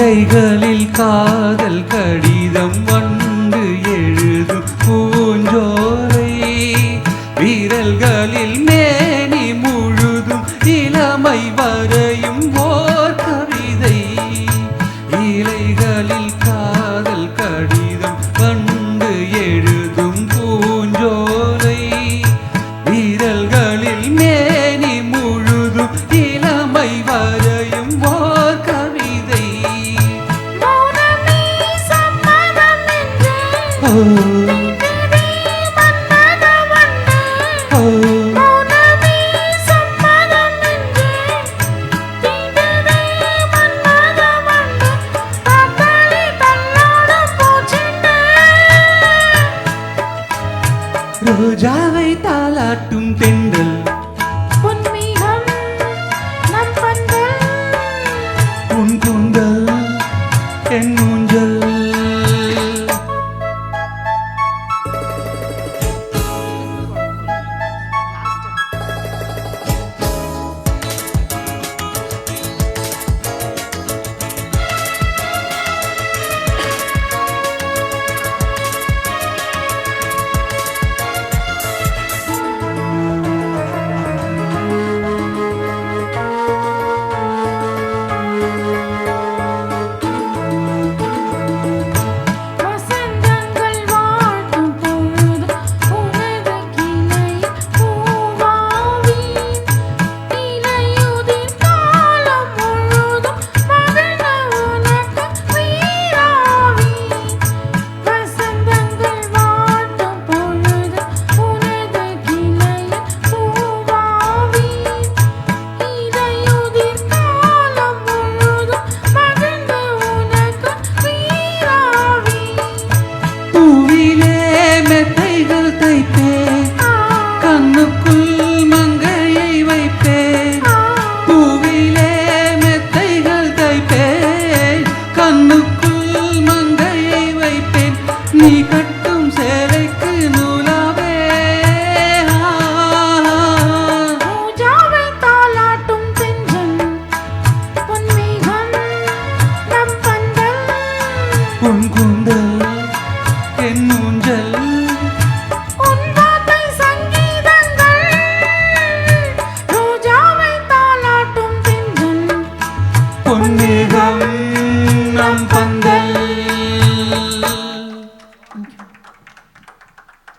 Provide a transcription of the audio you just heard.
இலைகளில் காதல் கடிதம் வண்டு எழுதும் பூஞ்சோலை வீரல்களில் மேனி முழுதும் இளமை வரையும் ஓர் கவிதை இலைகளில் காதல் கடிதம் வண்டு எழுதும் பூஞ்சோலை வீரல்களில் மேனி முழுதும் இளமை வரையும் ஓர் கவிதை ரோஜாவை தாலாட்டும் தென்றல் பொன்மேகம் நம் பந்தல் உன் கூந்தல் என் ஊஞ்சல் நீ கட்டும் சேலைக்கு நூலாவே ரோஜாவை தாலாட்டும் தென்றல் பொன்மேகம் நம் பந்தல் உன் கூந்தல் என் ஊஞ்சல் உன் வார்த்தை சங்கீதங்கள் ரோஜாவை தாலாட்டும் தென்றல் பொன்